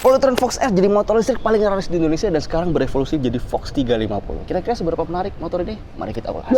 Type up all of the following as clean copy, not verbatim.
Polytron Fox R jadi motor listrik paling laris di Indonesia dan sekarang berevolusi jadi Fox 350. Kira-kira seberapa menarik motor ini? Mari kita ulas.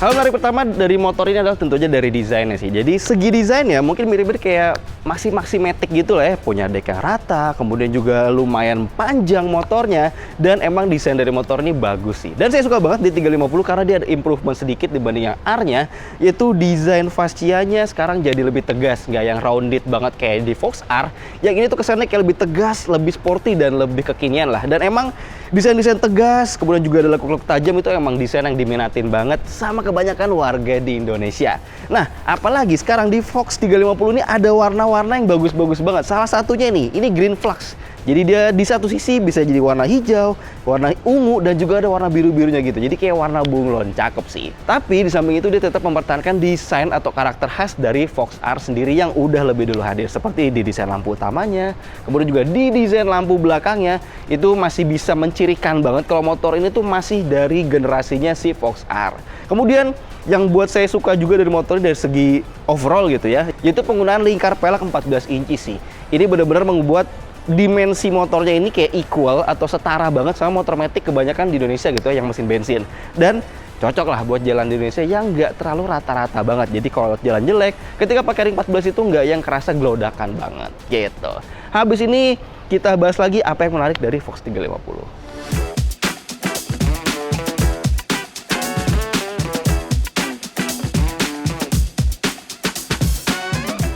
Hal menarik pertama dari motor ini adalah tentu aja dari desainnya sih. Jadi segi desainnya mungkin mirip-mirip kayak Maximatic gitu lah ya. Punya dek yang rata, kemudian juga lumayan panjang motornya. Dan emang desain dari motor ini bagus sih. Dan saya suka banget di 350 karena dia ada improvement sedikit dibanding yang R-nya. Yaitu desain fascianya sekarang jadi lebih tegas. Nggak yang rounded banget kayak di Fox R. Yang ini tuh kesannya kayak lebih tegas, lebih sporty, dan lebih kekinian lah. Dan emang desain-desain tegas, kemudian juga ada lekuk-lekuk tajam itu emang desain yang diminatin banget sama kebanyakan warga di Indonesia. Nah, apalagi sekarang di Fox 350 ini ada warna-warna yang bagus-bagus banget. Salah satunya ini Green Flux. Jadi dia di satu sisi bisa jadi warna hijau, warna ungu, dan juga ada warna biru-birunya gitu. Jadi kayak warna bunglon, cakep sih. Tapi di samping itu dia tetap mempertahankan desain atau karakter khas dari Fox R sendiri yang udah lebih dulu hadir. Seperti di desain lampu utamanya, kemudian juga di desain lampu belakangnya, itu masih bisa mencirikan banget kalau motor ini tuh masih dari generasinya si Fox R. Kemudian yang buat saya suka juga dari motor ini dari segi overall gitu ya, yaitu penggunaan lingkar pelek 14 inci sih. Ini benar-benar membuat dimensi motornya ini kayak equal atau setara banget sama motor matic kebanyakan di Indonesia gitu ya, yang mesin bensin. Dan cocok lah buat jalan di Indonesia yang nggak terlalu rata-rata banget. Jadi kalau jalan jelek, ketika pakai ring 14 itu nggak yang kerasa gelodakan banget gitu. Habis ini kita bahas lagi apa yang menarik dari Fox 350.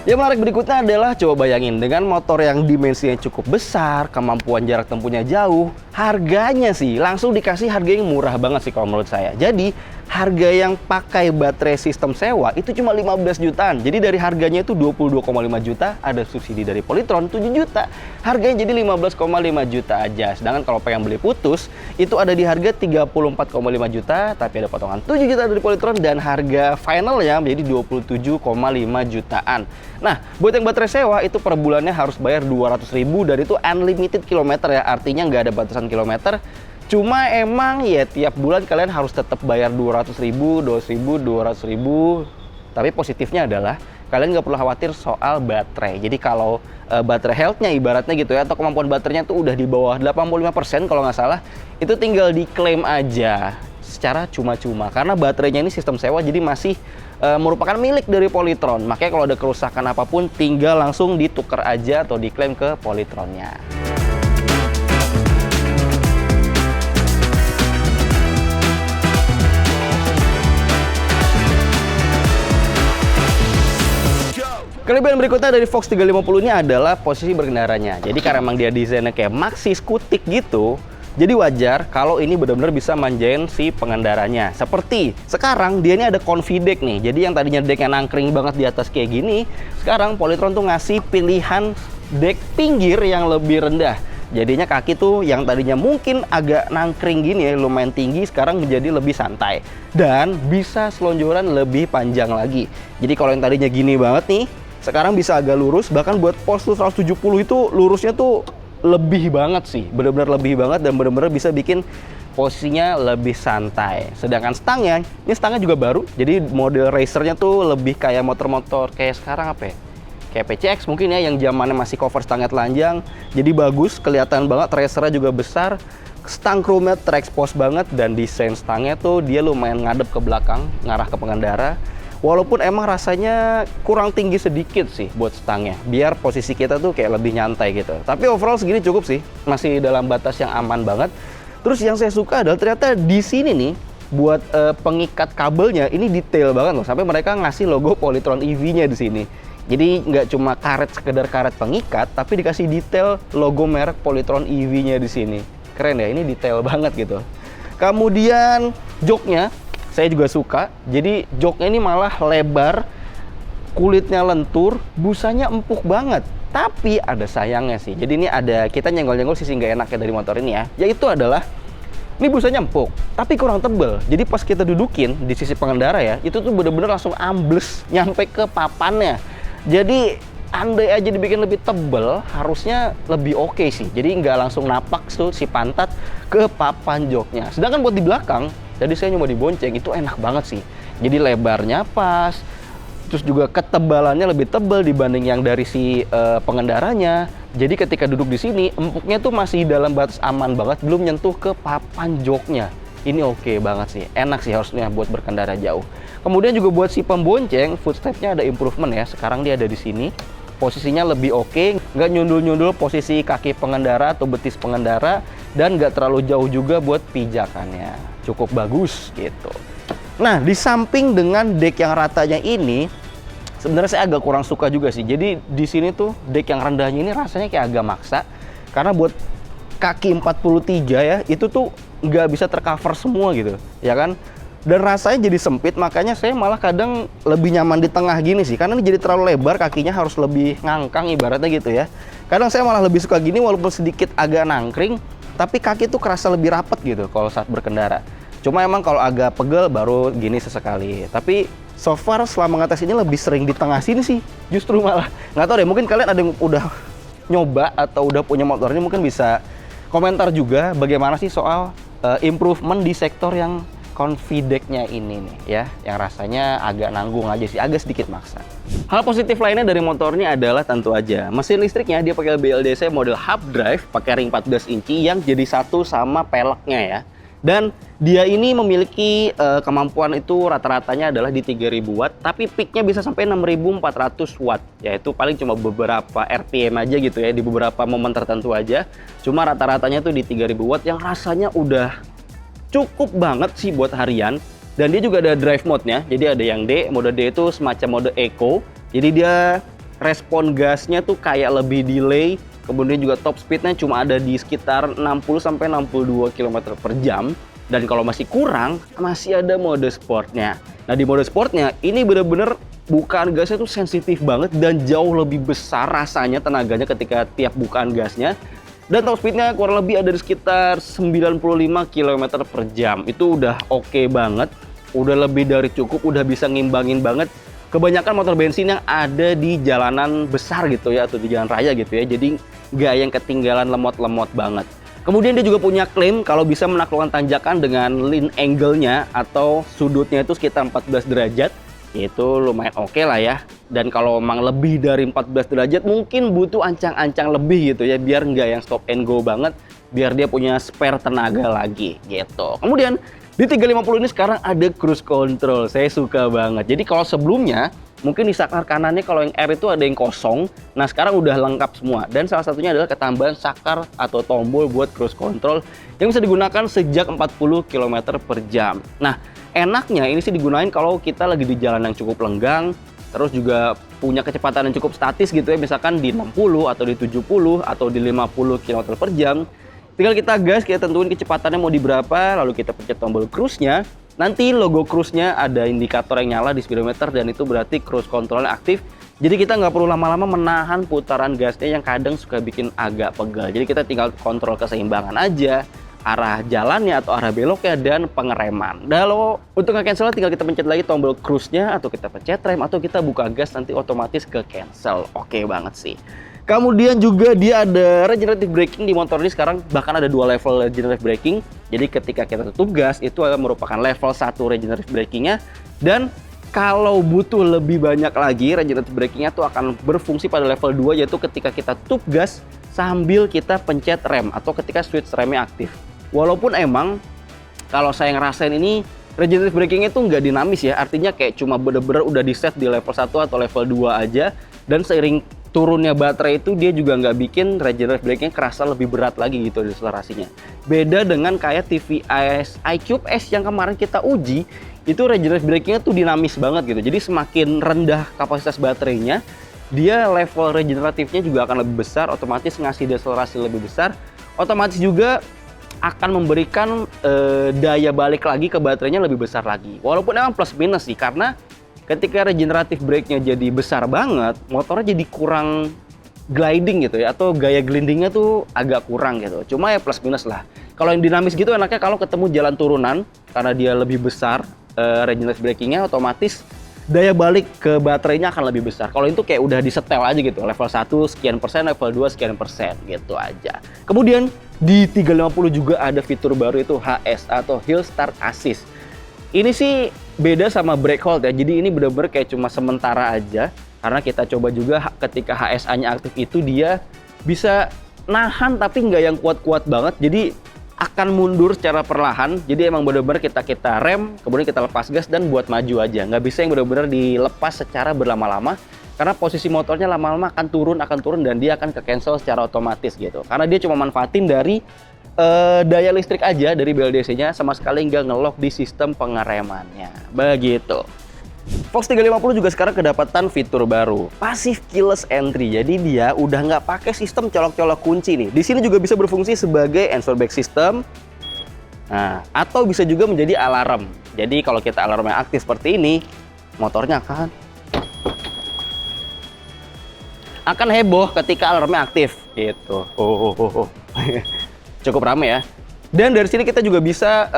Yang menarik berikutnya adalah coba bayangin dengan motor yang dimensinya cukup besar, kemampuan jarak tempuhnya jauh, harganya sih langsung dikasih harga yang murah banget sih kalau menurut saya. Jadi harga yang pakai baterai sistem sewa itu cuma 15 jutaan. Jadi dari harganya itu 22,5 juta, ada subsidi dari Polytron 7 juta. Harganya jadi 15,5 juta aja. Sedangkan kalau pengen beli putus itu ada di harga 34,5 juta, tapi ada potongan 7 juta dari Polytron dan harga finalnya menjadi 27,5 jutaan. Nah, buat yang baterai sewa itu per bulannya harus bayar 200.000 dan itu unlimited kilometer ya. Artinya nggak ada batasan kilometer. Cuma emang ya tiap bulan kalian harus tetap bayar 200.000, 200.000, 200.000. Tapi positifnya adalah kalian nggak perlu khawatir soal baterai. Jadi kalau baterai health-nya ibaratnya gitu ya, atau kemampuan baterainya tuh udah di bawah 85% kalau nggak salah, itu tinggal diklaim aja secara cuma-cuma. Karena baterainya ini sistem sewa, jadi masih merupakan milik dari Polytron. Makanya kalau ada kerusakan apapun tinggal langsung ditukar aja atau diklaim ke Polytronnya. Kelebihan berikutnya dari Fox 350 ini adalah posisi berkendaranya. Jadi karena emang dia desainnya kayak maxi skutik gitu, jadi wajar kalau ini benar-benar bisa manjain si pengendaranya. Seperti sekarang dia ini ada Confi Deck nih. Jadi yang tadinya decknya nangkring banget di atas kayak gini, sekarang Polytron tuh ngasih pilihan deck pinggir yang lebih rendah. Jadinya kaki tuh yang tadinya mungkin agak nangkring gini ya, lumayan tinggi, sekarang menjadi lebih santai. Dan bisa selonjoran lebih panjang lagi. Jadi kalau yang tadinya gini banget nih, sekarang bisa agak lurus, bahkan buat postur 170 itu lurusnya tuh lebih banget sih, bener-bener lebih banget dan bener-bener bisa bikin posisinya lebih santai. Sedangkan stangnya, ini stangnya juga baru, jadi model racernya tuh lebih kayak motor-motor kayak sekarang apa ya? Kayak PCX mungkin ya, yang zamannya masih cover stangnya telanjang, jadi bagus, kelihatan banget, racernya juga besar, stang chrome-nya terekspos banget, dan desain stangnya tuh dia lumayan ngadep ke belakang, ngarah ke pengendara. Walaupun emang rasanya kurang tinggi sedikit sih buat stangnya, biar posisi kita tuh kayak lebih nyantai gitu. Tapi overall segini cukup sih, masih dalam batas yang aman banget. Terus yang saya suka adalah ternyata di sini nih, buat pengikat kabelnya ini detail banget loh. Sampai mereka ngasih logo Polytron EV-nya di sini. Jadi nggak cuma karet, sekedar karet pengikat, tapi dikasih detail logo merek Polytron EV-nya di sini. Keren ya, ini detail banget gitu. Kemudian joknya Saya juga suka. Jadi joknya ini malah lebar, kulitnya lentur, busanya empuk banget. Tapi ada sayangnya sih. Jadi ini ada, kita nyenggol-nyenggol sisi nggak enaknya dari motor ini ya. Yaitu adalah, ini busanya empuk, tapi kurang tebel. Jadi pas kita dudukin di sisi pengendara ya, itu tuh bener-bener langsung ambles nyampe ke papannya. Jadi andai aja dibikin lebih tebel, harusnya lebih oke sih. Jadi nggak langsung napak tuh si pantat ke papan joknya. Sedangkan buat di belakang, jadi saya nyoba dibonceng, itu enak banget sih. Jadi lebarnya pas, terus juga ketebalannya lebih tebal dibanding yang dari si pengendaranya. Jadi ketika duduk di sini, empuknya tuh masih dalam batas aman banget, belum nyentuh ke papan joknya. Ini oke banget sih, enak sih harusnya buat berkendara jauh. Kemudian juga buat si pembonceng, footstepnya ada improvement ya. Sekarang dia ada di sini, posisinya lebih oke, nggak nyundul-nyundul posisi kaki pengendara atau betis pengendara, dan nggak terlalu jauh juga buat pijakannya. Cukup bagus gitu. Nah, di samping dengan deck yang ratanya ini, sebenarnya saya agak kurang suka juga sih. Jadi di sini tuh deck yang rendahnya ini rasanya kayak agak maksa, karena buat kaki 43 ya, itu tuh nggak bisa tercover semua gitu, ya kan? Dan rasanya jadi sempit, makanya saya malah kadang lebih nyaman di tengah gini sih, karena ini jadi terlalu lebar, kakinya harus lebih ngangkang ibaratnya gitu ya. Kadang saya malah lebih suka gini walaupun sedikit agak nangkring, tapi kaki tuh kerasa lebih rapet gitu kalau saat berkendara. Cuma emang kalau agak pegel baru gini sesekali. Tapi so far selama ngetes ini lebih sering di tengah sini sih. Justru malah. Nggak tahu deh, mungkin kalian ada yang udah nyoba atau udah punya motor ini, mungkin bisa komentar juga bagaimana sih soal improvement di sektor yang Confideck-nya ini nih ya. Yang rasanya agak nanggung aja sih, agak sedikit maksa. Hal positif lainnya dari motor ini adalah tentu aja mesin listriknya dia pakai BLDC model hub drive pakai ring 14 inci yang jadi satu sama peleknya ya. Dan dia ini memiliki kemampuan itu rata-ratanya adalah di 3000 watt, tapi peaknya bisa sampai 6400 watt, yaitu paling cuma beberapa RPM aja gitu ya, di beberapa momen tertentu aja. Cuma rata-ratanya tuh di 3000 watt yang rasanya udah cukup banget sih buat harian. Dan dia juga ada drive mode-nya, jadi ada yang D, mode D itu semacam mode Eco. Jadi dia respon gasnya tuh kayak lebih delay. Kemudian juga top speednya cuma ada di sekitar 60-62 km per jam. Dan kalau masih kurang, masih ada mode sportnya. Nah di mode sportnya, ini bener-bener bukaan gasnya tuh sensitif banget dan jauh lebih besar rasanya tenaganya ketika tiap bukaan gasnya. Dan top speednya kurang lebih ada di sekitar 95 km per jam. Itu udah oke banget, udah lebih dari cukup, udah bisa ngimbangin banget kebanyakan motor bensin yang ada di jalanan besar gitu ya, atau di jalan raya gitu ya. Jadi nggak yang ketinggalan lemot-lemot banget. Kemudian dia juga punya klaim kalau bisa menaklukkan tanjakan dengan lean angle-nya atau sudutnya itu sekitar 14 derajat. Itu lumayan oke lah ya. Dan kalau memang lebih dari 14 derajat mungkin butuh ancang-ancang lebih gitu ya, biar nggak yang stop and go banget, biar dia punya spare tenaga lagi gitu. Kemudian di 350 ini sekarang ada cruise control, saya suka banget. Jadi kalau sebelumnya mungkin di saklar kanannya kalau yang R itu ada yang kosong, nah sekarang udah lengkap semua. Dan salah satunya adalah ketambahan saklar atau tombol buat cruise control yang bisa digunakan sejak 40 km per jam. Nah enaknya ini sih digunain kalau kita lagi di jalan yang cukup lenggang, terus juga punya kecepatan yang cukup statis gitu ya, misalkan di 60 atau di 70 atau di 50 km per jam. Tinggal kita gas, kita tentuin kecepatannya mau di berapa, lalu kita pencet tombol cruise-nya. Nanti logo cruise-nya ada indikator yang nyala di speedometer dan itu berarti cruise control-nya aktif. Jadi kita nggak perlu lama-lama menahan putaran gasnya yang kadang suka bikin agak pegal. Jadi kita tinggal kontrol keseimbangan aja, arah jalannya atau arah beloknya, dan pengereman. Lalu untuk nge-cancel tinggal kita pencet lagi tombol cruise-nya atau kita pencet rem atau kita buka gas, nanti otomatis ke cancel. Oke banget sih. Kemudian juga dia ada regenerative braking di motor ini sekarang, bahkan ada 2 level regenerative braking. Jadi ketika kita tutup gas itu merupakan level 1 regenerative braking-nya, dan kalau butuh lebih banyak lagi regenerative braking-nya tuh akan berfungsi pada level 2, yaitu ketika kita tutup gas sambil kita pencet rem atau ketika switch remnya aktif. Walaupun emang kalau saya ngerasain ini regenerative braking-nya tuh nggak dinamis ya, artinya kayak cuma bener-bener udah di set di level 1 atau level 2 aja, dan seiring turunnya baterai itu dia juga nggak bikin regenerative braking kerasa lebih berat lagi gitu akselerasinya. Beda dengan kayak TVS iQube S yang kemarin kita uji, itu regenerative braking-nya tuh dinamis banget gitu. Jadi semakin rendah kapasitas baterainya, dia level regeneratifnya juga akan lebih besar, otomatis ngasih deselerasi lebih besar. Otomatis juga akan memberikan daya balik lagi ke baterainya lebih besar lagi. Walaupun emang plus minus sih, karena ketika regeneratif brake-nya jadi besar banget, motornya jadi kurang gliding gitu ya, atau gaya glidingnya tuh agak kurang gitu. Cuma ya plus minus lah. Kalau yang dinamis gitu enaknya kalau ketemu jalan turunan, karena dia lebih besar regenerative braking-nya, otomatis daya balik ke baterainya akan lebih besar. Kalau itu kayak udah disetel aja gitu, level 1 sekian persen, level 2 sekian persen gitu aja. Kemudian di 350 juga ada fitur baru, itu HS atau Hill Start Assist. Ini sih beda sama brake hold ya, jadi ini bener-bener kayak cuma sementara aja. Karena kita coba juga ketika HSA-nya aktif itu dia bisa nahan tapi nggak yang kuat-kuat banget, jadi akan mundur secara perlahan. Jadi emang benar-benar kita rem, kemudian kita lepas gas dan buat maju aja. Nggak bisa yang benar-benar dilepas secara berlama-lama, karena posisi motornya lama-lama akan turun dan dia akan ke cancel secara otomatis gitu. Karena dia cuma manfaatin dari daya listrik aja dari BLDC-nya, sama sekali nggak ngelock di sistem pengeremannya. Begitu. Fox 350 juga sekarang kedapatan fitur baru, Passive Keyless Entry. Jadi dia udah nggak pakai sistem colok-colok kunci nih. Di sini juga bisa berfungsi sebagai answer back system. Nah, atau bisa juga menjadi alarm. Jadi kalau kita alarmnya aktif seperti ini, motornya akan heboh ketika alarmnya aktif gitu. Cukup rame ya. Dan dari sini kita juga bisa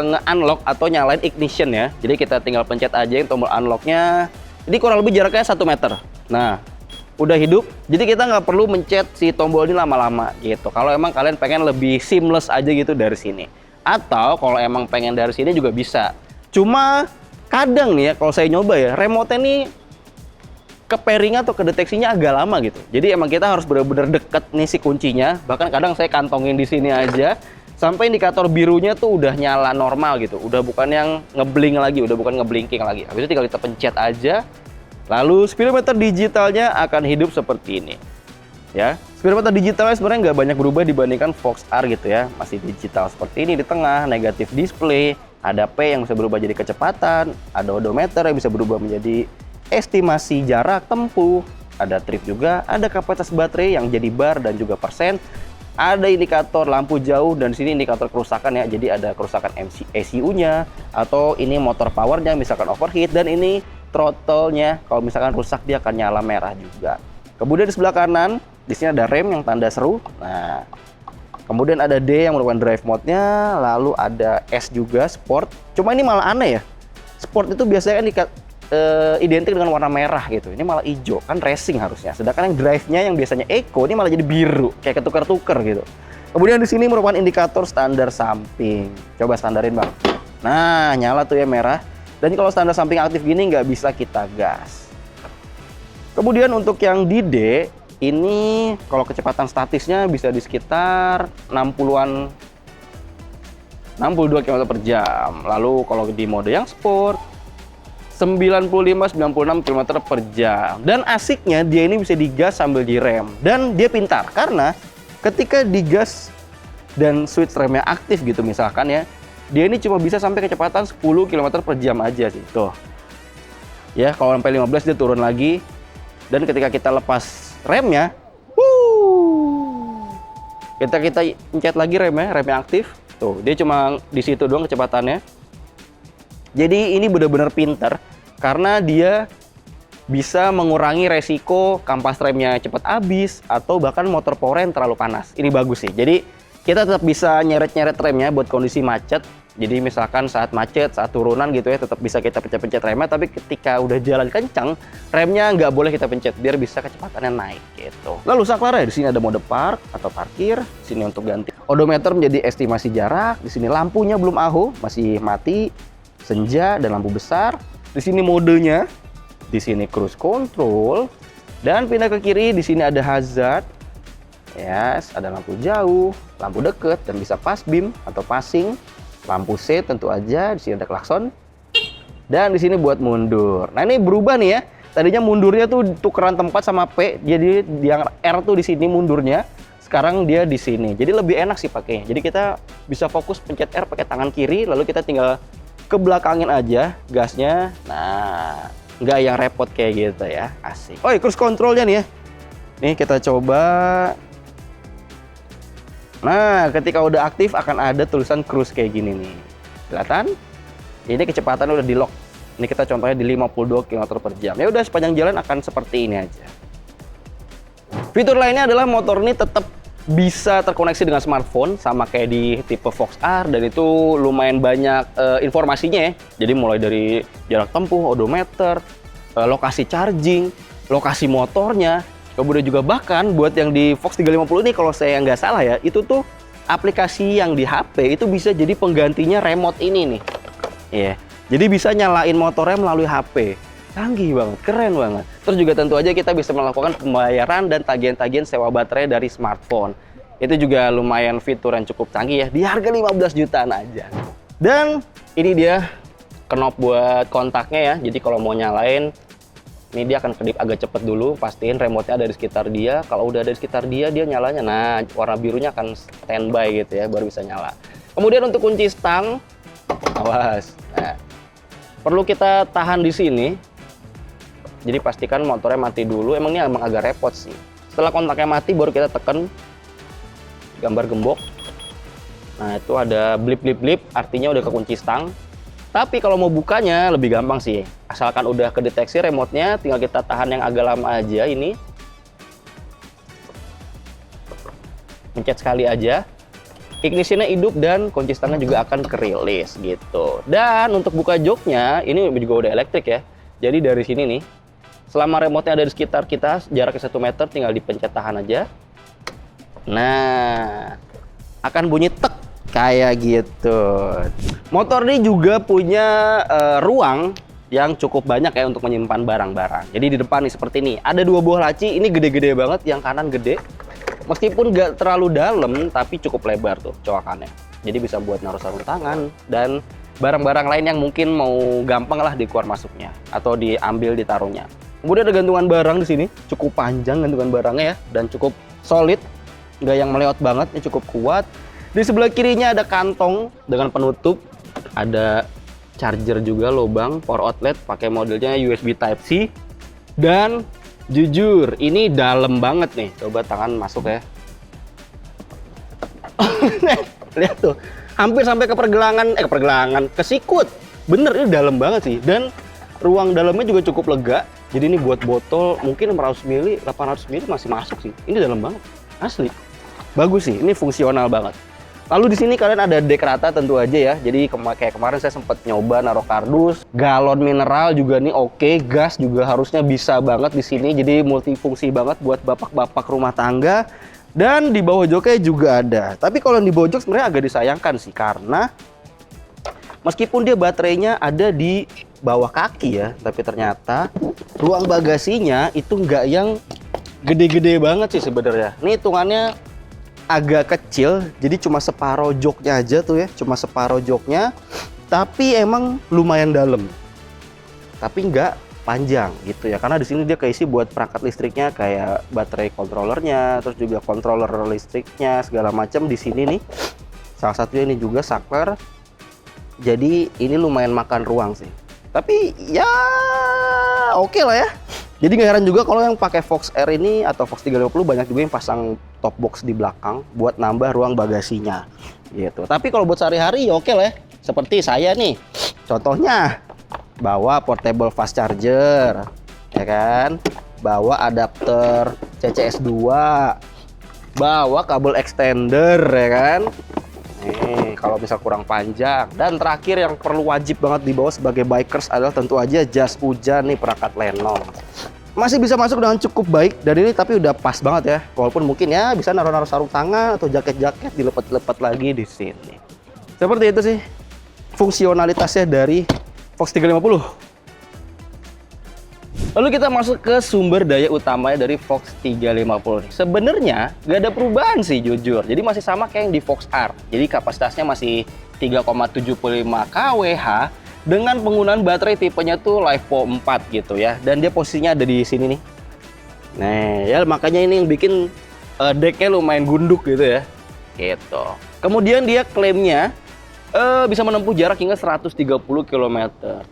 nge-unlock atau nyalain ignition ya. Jadi kita tinggal pencet aja yang tombol unlocknya. Ini kurang lebih jaraknya 1 meter. Nah, udah hidup. Jadi kita nggak perlu mencet si tombol ini lama-lama gitu. Kalau emang kalian pengen lebih seamless aja gitu dari sini. Atau kalau emang pengen dari sini juga bisa. Cuma kadang nih ya, kalau saya nyoba ya, remote-nya nih ke pairing atau ke deteksinya agak lama gitu. Jadi emang kita harus benar-benar deket nih si kuncinya. Bahkan kadang saya kantongin di sini aja, sampai indikator birunya tuh udah nyala normal gitu, udah bukan yang ngebling lagi, udah bukan ngeblinking lagi. Habis itu tinggal kita pencet aja, lalu speedometer digitalnya akan hidup seperti ini ya. Speedometer digitalnya sebenarnya nggak banyak berubah dibandingkan Fox R gitu ya, masih digital seperti ini. Di tengah negatif display, ada P yang bisa berubah jadi kecepatan, ada odometer yang bisa berubah menjadi estimasi jarak tempuh, ada trip juga, ada kapasitas baterai yang jadi bar dan juga persen. Ada indikator lampu jauh, dan di sini indikator kerusakan ya. Jadi ada kerusakan ECU-nya, atau ini motor powernya misalkan overheat, dan ini throttle-nya kalau misalkan rusak dia akan nyala merah juga. Kemudian di sebelah kanan di sini ada rem yang tanda seru. Nah, kemudian ada D yang merupakan drive mode-nya, lalu ada S juga sport. Cuma ini malah aneh ya. Sport itu biasanya kan identik dengan warna merah gitu, ini malah hijau, kan racing harusnya. Sedangkan yang drive-nya yang biasanya eco ini malah jadi biru, kayak ketukar-tukar gitu. Kemudian di sini merupakan indikator standar samping. Coba standarin bang. Nah, nyala tuh ya merah. Dan kalau standar samping aktif gini nggak bisa kita gas. Kemudian untuk yang di D ini kalau kecepatan statisnya bisa di sekitar 60-an, 62 km per jam. Lalu kalau di mode yang sport 95-96 km per jam. Dan asiknya dia ini bisa digas sambil direm. Dan dia pintar karena ketika digas dan switch remnya aktif gitu misalkan ya, dia ini cuma bisa sampai kecepatan 10 km per jam aja sih. Tuh. Ya, kalau sampai 15 dia turun lagi. Dan ketika kita lepas remnya, kita pencet lagi remnya aktif. Tuh, dia cuma di situ doang kecepatannya. Jadi ini benar-benar pinter karena dia bisa mengurangi resiko kampas remnya cepat habis atau bahkan motor power yang terlalu panas. Ini bagus sih. Jadi kita tetap bisa nyeret-nyeret remnya buat kondisi macet. Jadi misalkan saat macet, saat turunan gitu ya, tetap bisa kita pencet-pencet remnya. Tapi ketika udah jalan kencang, remnya nggak boleh kita pencet biar bisa kecepatannya naik gitu. Lalu saklar ya, di sini ada mode park atau parkir. Di sini untuk ganti odometer menjadi estimasi jarak. Di sini lampunya belum AHU, masih mati. Senja dan lampu besar. Di sini modenya, di sini cruise control, dan pindah ke kiri di sini ada hazard. Yes, ada lampu jauh, lampu deket dan bisa pass beam atau passing. Lampu C tentu aja, di sini ada klakson. Dan di sini buat mundur. Nah, ini berubah nih ya. Tadinya mundurnya tuh tukeran tempat sama P, jadi yang R tuh di sini mundurnya. Sekarang dia di sini. Jadi lebih enak sih pakainya. Jadi kita bisa fokus pencet R pakai tangan kiri, lalu kita tinggal ke belakangin aja gasnya. Nah, nggak yang repot kayak gitu ya, asik. Oh, cruise controlnya nih ya. Nih kita coba. Nah, ketika udah aktif akan ada tulisan cruise kayak gini nih. Kelihatan? Ini kecepatan udah di lock. Ini kita contohnya di 52 km per jam. Ya udah, sepanjang jalan akan seperti ini aja. Fitur lainnya adalah motor ini tetap bisa terkoneksi dengan smartphone sama kayak di tipe Fox R, dan itu lumayan banyak informasinya ya. Jadi mulai dari jarak tempuh, odometer, lokasi charging, lokasi motornya, kemudian juga bahkan buat yang di Fox 350 ini kalau saya nggak salah ya, itu tuh aplikasi yang di HP itu bisa jadi penggantinya remote ini nih. Iya. Jadi bisa nyalain motornya melalui HP. Canggih banget, keren banget. Terus juga tentu aja kita bisa melakukan pembayaran dan tagihan-tagihan sewa baterai dari smartphone. Itu juga lumayan fitur yang cukup canggih ya, di harga 15 jutaan aja. Dan ini dia knob buat kontaknya ya. Jadi kalau mau nyalain, ini dia akan kedip agak cepet dulu, pastiin remote-nya ada di sekitar dia. Kalau udah ada di sekitar dia, dia nyalanya. Nah, warna birunya akan standby gitu ya, baru bisa nyala. Kemudian untuk kunci stang, awas. Nah, perlu kita tahan di sini. Jadi pastikan motornya mati dulu. Emang ini emang agak repot sih. Setelah kontaknya mati, baru kita tekan gambar gembok. Nah, itu ada blip-blip-blip, artinya udah kekunci stang. Tapi kalau mau bukanya lebih gampang sih. Asalkan udah kedeteksi remote-nya, tinggal kita tahan yang agak lama aja ini. Pencet sekali aja. Ignitionnya hidup dan kunci stangnya juga akan kerilis gitu. Dan untuk buka joknya, ini juga udah elektrik ya. Jadi dari sini nih, selama remote-nya ada di sekitar kita, jaraknya 1 meter, tinggal dipencet tahan aja. Nah, akan bunyi tek. Kayak gitu. Motor ini juga punya ruang yang cukup banyak ya untuk menyimpan barang-barang. Jadi di depan nih seperti ini. Ada 2 buah laci, ini gede-gede banget, yang kanan gede. Meskipun nggak terlalu dalam, tapi cukup lebar tuh coakannya. Jadi bisa buat naruh sarung tangan dan barang-barang lain yang mungkin mau gampang lah dikeluar masuknya atau diambil ditaruhnya. Kemudian ada gantungan barang di sini, cukup panjang gantungan barangnya ya, dan cukup solid, nggak yang meleot banget, ini cukup kuat. Di sebelah kirinya ada kantong dengan penutup, ada charger juga lubang, power outlet, pakai modelnya USB Type-C. Dan jujur, ini dalam banget nih. Coba tangan masuk ya. Lihat tuh, hampir sampai ke pergelangan, ke sikut. Bener, ini dalam banget sih. Dan ruang dalamnya juga cukup lega. Jadi ini buat botol mungkin 500 ml, 800 ml masih masuk sih. Ini dalam banget, asli. Bagus sih, ini fungsional banget. Lalu di sini kalian ada dek rata tentu aja ya. Jadi kayak kemarin saya sempat nyoba naruh kardus, galon mineral juga nih oke, gas juga harusnya bisa banget di sini. Jadi multifungsi banget buat bapak-bapak rumah tangga. Dan di bawah joknya juga ada. Tapi kalau di bawah jok sebenarnya agak disayangkan sih, karena meskipun dia baterainya ada di bawah kaki ya, tapi ternyata ruang bagasinya itu nggak yang gede-gede banget sih sebenarnya. Ini hitungannya agak kecil, jadi cuma separuh joknya aja tuh ya, cuma separuh joknya, tapi emang lumayan dalam, tapi nggak panjang gitu ya, karena di sini dia keisi buat perangkat listriknya kayak baterai controllernya, terus juga controller listriknya segala macam di sini nih. Salah satunya ini juga saklar, jadi ini lumayan makan ruang sih, tapi ya oke lah ya. Jadi nggak heran juga kalau yang pakai Fox R ini atau Fox 350 banyak juga yang pasang top box di belakang buat nambah ruang bagasinya gitu. Tapi kalau buat sehari-hari ya oke lah ya. Seperti saya nih, contohnya bawa portable fast charger, ya kan? Bawa adapter CCS2, bawa kabel extender, ya kan? Nih, kalau misal kurang panjang. Dan terakhir yang perlu wajib banget dibawa sebagai bikers adalah tentu aja jas hujan nih, perangkat lenong. Masih bisa masuk dengan cukup baik dan ini tapi udah pas banget ya. Walaupun mungkin ya bisa naruh-naruh sarung tangan atau jaket-jaket dilepet-lepet lagi di sini. Seperti itu sih fungsionalitasnya dari Fox 350. Lalu kita masuk ke sumber daya utamanya dari Fox 350 nih. Sebenarnya nggak ada perubahan sih jujur. Jadi masih sama kayak yang di Fox R. Jadi kapasitasnya masih 3,75 kWh dengan penggunaan baterai tipenya tuh LiFePO 4 gitu ya. Dan dia posisinya ada di sini nih. Nah, ya makanya ini yang bikin decknya lumayan gunduk gitu ya. Gitu. Kemudian dia klaimnya bisa menempuh jarak hingga 130 km.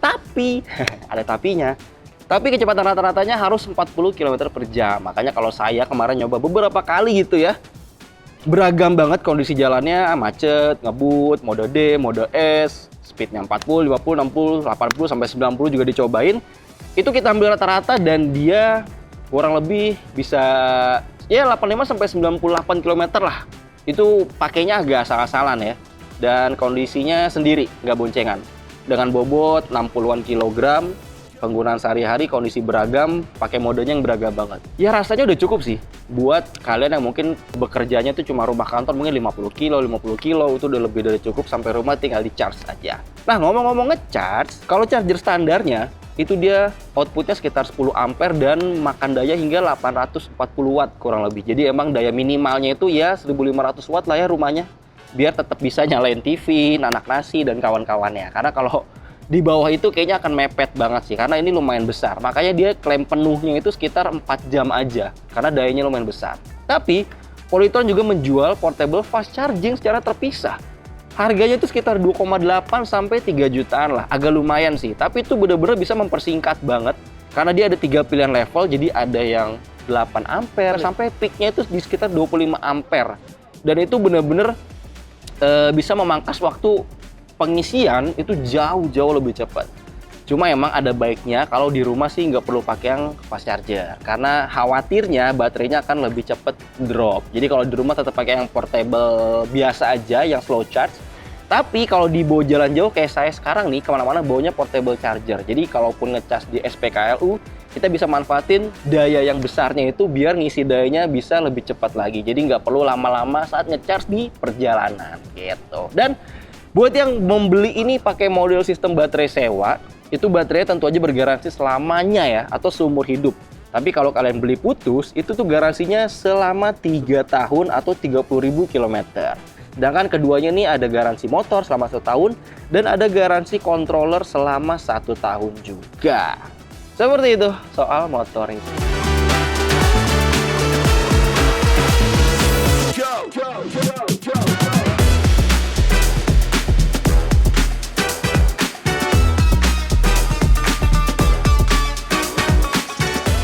Tapi ada tapinya. Tapi kecepatan rata-ratanya harus 40 km per jam. Makanya kalau saya kemarin nyoba beberapa kali gitu ya, Beragam banget kondisi jalannya, macet, ngebut, mode D, mode S, speednya 40, 50, 60, 80, sampai 90 juga dicobain. Itu kita ambil rata-rata dan dia kurang lebih bisa ya 85 sampai 98 km lah. Itu pakainya agak asal-asalan ya. Dan kondisinya sendiri, nggak boncengan. Dengan bobot 60-an kilogram, penggunaan sehari-hari, kondisi beragam, pakai modenya yang beragam banget. Ya rasanya udah cukup sih. Buat kalian yang mungkin bekerjanya tuh cuma rumah kantor mungkin 50 kilo, 50 kilo, itu udah lebih dari cukup, sampai rumah tinggal di-charge aja. Nah ngomong-ngomong nge-charge, kalau charger standarnya, itu dia outputnya sekitar 10 ampere dan makan daya hingga 840 watt kurang lebih. Jadi emang daya minimalnya itu ya 1500 watt lah ya rumahnya. Biar tetap bisa nyalain TV, nanak nasi, dan kawan-kawannya. Karena kalau di bawah itu kayaknya akan mepet banget sih, karena ini lumayan besar. Makanya dia klaim penuhnya itu sekitar 4 jam aja, karena dayanya lumayan besar. Tapi, Polytron juga menjual portable fast charging secara terpisah. Harganya itu sekitar 2,8 sampai 3 jutaan lah, agak lumayan sih. Tapi itu bener-bener bisa mempersingkat banget, karena dia ada 3 pilihan level, jadi ada yang 8 ampere, sampai peaknya itu di sekitar 25 ampere. Dan itu bener-bener bisa memangkas waktu pengisian itu jauh-jauh lebih cepat. Cuma emang ada baiknya kalau di rumah sih nggak perlu pakai yang fast charger, karena khawatirnya baterainya akan lebih cepat drop. Jadi kalau di rumah tetap pakai yang portable biasa aja, yang slow charge. Tapi kalau dibawa jalan jauh kayak saya sekarang nih, kemana-mana bawanya portable charger. Jadi kalaupun ngecas di SPKLU, kita bisa manfaatin daya yang besarnya itu biar ngisi dayanya bisa lebih cepat lagi. Jadi nggak perlu lama-lama saat ngecharge di perjalanan gitu. Dan buat yang membeli ini pakai model sistem baterai sewa, itu baterainya tentu aja bergaransi selamanya ya, atau seumur hidup. Tapi kalau kalian beli putus, itu tuh garansinya selama 3 tahun atau 30.000 km. Sedangkan keduanya nih ada garansi motor selama 1 tahun dan ada garansi controller selama 1 tahun juga. Seperti itu soal motor itu.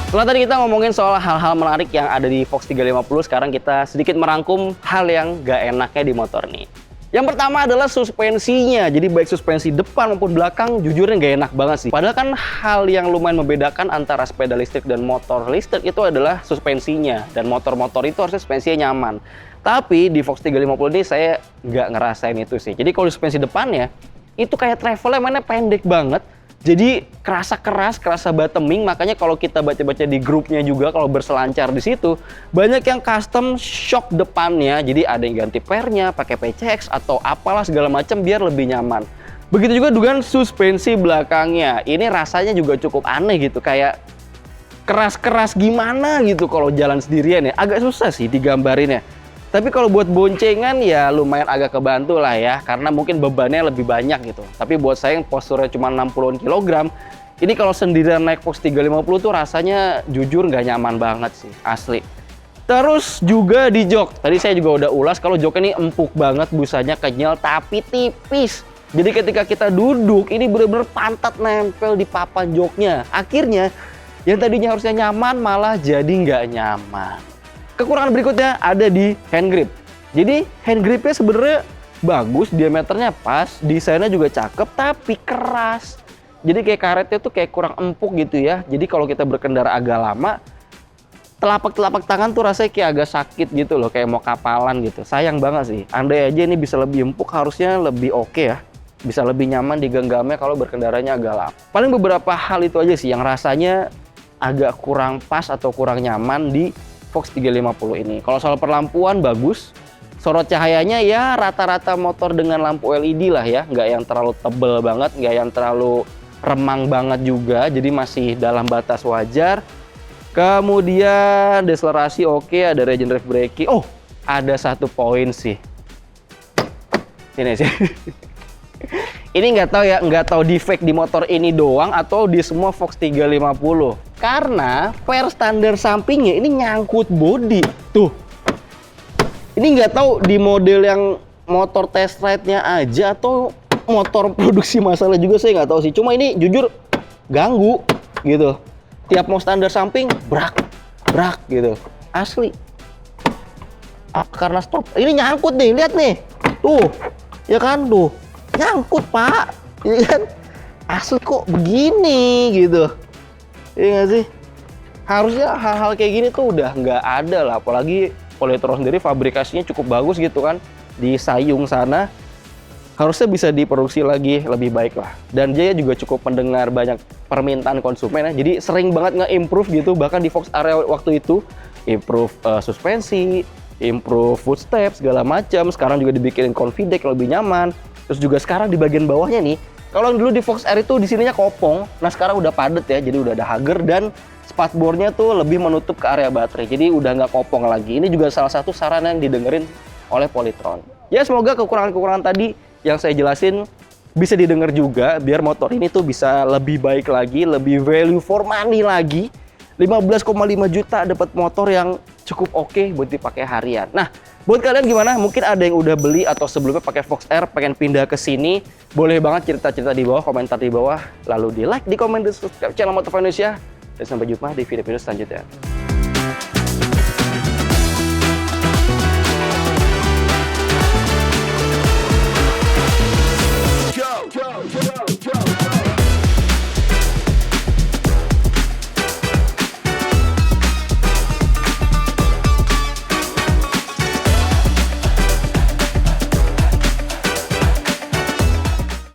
Setelah tadi kita ngomongin soal hal-hal menarik yang ada di Fox 350, sekarang kita sedikit merangkum hal yang gak enaknya di motor nih. Yang pertama adalah suspensinya. Jadi baik suspensi depan maupun belakang, jujurnya gak enak banget sih. Padahal kan hal yang lumayan membedakan antara sepeda listrik dan motor listrik itu adalah suspensinya. Dan motor-motor itu harusnya suspensinya nyaman. Tapi di Fox 350 ini saya nggak ngerasain itu sih. Jadi kalau suspensi depannya, itu kayak travelnya mainnya pendek banget. Jadi kerasa keras, kerasa bottoming. Makanya kalau kita baca-baca di grupnya juga, kalau berselancar di situ, banyak yang custom shock depannya. Jadi ada yang ganti pernya, pakai PCX atau apalah segala macam biar lebih nyaman. Begitu juga dengan suspensi belakangnya. Ini rasanya juga cukup aneh gitu, kayak keras-keras gimana gitu kalau jalan sendirian ya. Agak susah sih digambarinnya. Tapi kalau buat boncengan ya lumayan agak kebantu lah ya, karena mungkin bebannya lebih banyak gitu. Tapi buat saya yang posturnya cuma 60 kg, ini kalau sendirian naik Fox 350 tuh rasanya jujur nggak nyaman banget sih, asli. Terus juga di jok, tadi saya juga udah ulas kalau joknya ini empuk banget, busanya kenyal tapi tipis. Jadi ketika kita duduk, ini bener-bener pantat nempel di papan joknya. Akhirnya yang tadinya harusnya nyaman malah jadi nggak nyaman. Kekurangan berikutnya ada di hand grip. Jadi hand gripnya sebenarnya bagus, diameternya pas, desainnya juga cakep, tapi keras. Jadi kayak karetnya tuh kayak kurang empuk gitu ya. Jadi kalau kita berkendara agak lama, telapak tangan tuh rasanya kayak agak sakit gitu loh, kayak mau kapalan gitu. Sayang banget sih. Andai aja ini bisa lebih empuk, harusnya lebih oke ya. Bisa lebih nyaman digenggamnya kalau berkendaranya agak lama. Paling beberapa hal itu aja sih yang rasanya agak kurang pas atau kurang nyaman di Fox 350 ini. Kalau soal perlampuan bagus, sorot cahayanya ya rata-rata motor dengan lampu LED lah ya, nggak yang terlalu tebel banget, nggak yang terlalu remang banget juga, jadi masih dalam batas wajar. Kemudian deselerasi oke, ada regenerative braking. Oh, ada satu poin sih. Ini sih. Ini nggak tahu ya, nggak tahu defect di motor ini doang atau di semua Fox 350. Karena per standar sampingnya ini nyangkut bodi. Tuh. Ini nggak tahu di model yang motor test ride-nya aja atau motor produksi masalah juga, saya nggak tahu sih. Cuma ini jujur ganggu gitu. Tiap mau standar samping, brak gitu. Asli. karena stop. Ini nyangkut nih, lihat nih. Tuh, ya kan tuh. Nyangkut, Pak. Ya kan? Asli kok begini gitu. Iya nggak sih? Harusnya hal-hal kayak gini tuh udah nggak ada lah. Apalagi Polytron sendiri fabrikasinya cukup bagus gitu kan. Di Sayung sana. Harusnya bisa diproduksi lagi lebih baik lah. Dan dia juga cukup mendengar banyak permintaan konsumen ya. Jadi sering banget nge-improve gitu. Bahkan di Fox Area waktu itu. Improve suspensi, improve footstep, segala macam. Sekarang juga dibikinin Confideck lebih nyaman. Terus juga sekarang di bagian bawahnya nih. Kalau dulu di Fox Air itu di sininya kopong. Nah sekarang udah padet ya. Jadi udah ada hager dan spatboardnya tuh lebih menutup ke area baterai. Jadi udah nggak kopong lagi. Ini juga salah satu saran yang didengerin oleh Polytron. Ya semoga kekurangan-kekurangan tadi yang saya jelasin bisa didengar juga biar motor ini tuh bisa lebih baik lagi, lebih value for money lagi. 15,5 juta dapat motor yang cukup oke buat dipakai harian. Nah, buat kalian gimana? Mungkin ada yang udah beli atau sebelumnya pakai Fox Air pengen pindah ke sini, boleh banget cerita-cerita di bawah, komentar di bawah, lalu di like, di komen, di subscribe channel Motor Indonesia. Dan sampai jumpa di video-video selanjutnya.